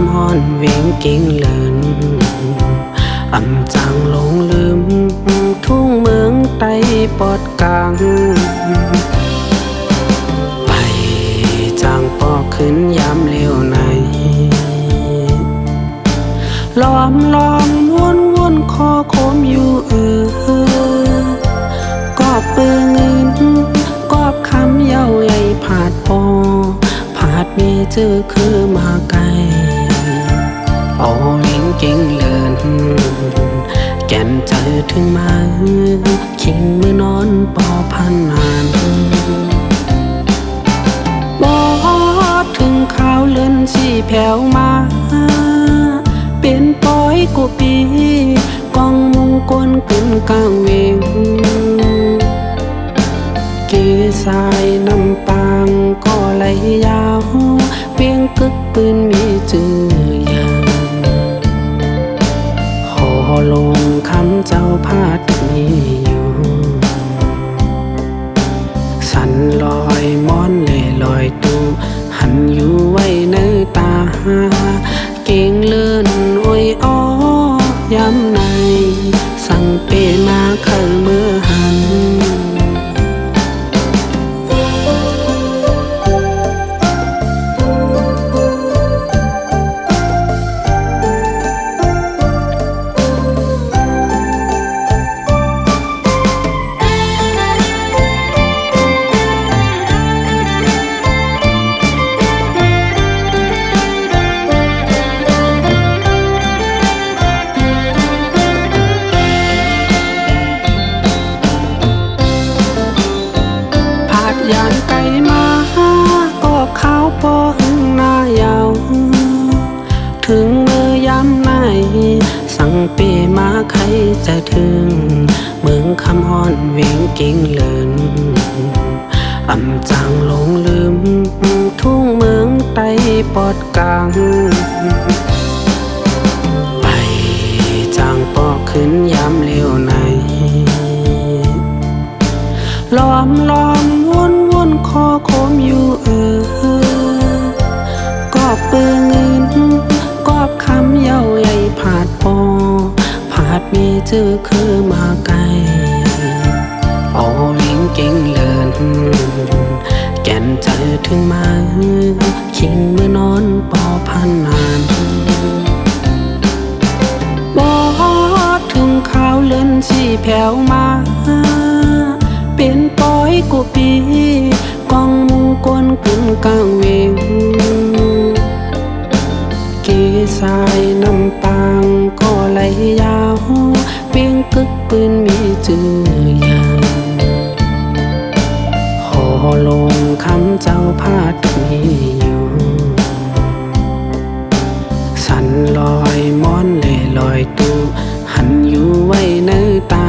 ำฮ้อนเวียงเก่งเลินอำจางหลงลืมทุ่งเมืองไต้ปอดกลางไปจางปอกขึ้นยามเลี้ยวในล้อมวนคอโคมอยู่กอบปือเงินกอบคำเย้าไหลผาดปอผาดมีเจอคือมาไกลเอาเวียงเก่งเลินแก่นใจถึงมาคิงมือนอนปอพันนานบ่ถึงข่าวเลื่อนสีแผ่วมาเป็นปอยกูปีกองมุงกวนกึ่นกลางเวงเกสายน้ำปางก็ไหลยาวเวียงกึกปืนมีจื่อยางหอลงคำเจ้าพาดมีอยู่สันลอยม้อนเล่ลอยตูหันอยู่ไว้ในตาเก่งเลื่อนโอ้ยอ้อยำในสั่งเปมาเคยเมื่อหันยานไก่มาก็ขาวปอหึงหน้ายาวถึงเมื่อยามไหนสั่งเปมาใครจะถึงเมืองคำฮ้อนเวียงเก่งเลินอำจางหลงลืมทุ่งเมืองไต้ปอดกลางไปจางปอกขึ้นยามเลี้ยวในล้อมวนคอโคมอยู่กอบปือเงินกอบคำเย้าไหลผาดปอผาดมีเจอคือมาไกลเอาเวียงเก่งเลินแก่นใจถึงมาคิงเมื่อนอนปอพันนานบ่ถึงข่าวเลื่อนสีแผ่วมาเป็นปอยกูปีกองมุงกวนกึ่นกลางเวงเกสายน้ำปางก็ไหลยาวเวียงกึกปืนมีจื่อยางหอลงคำเจ้าพาดมีอยู่สันลอยม้อนเล่ลอยตูหันอยู่ไว้ในตา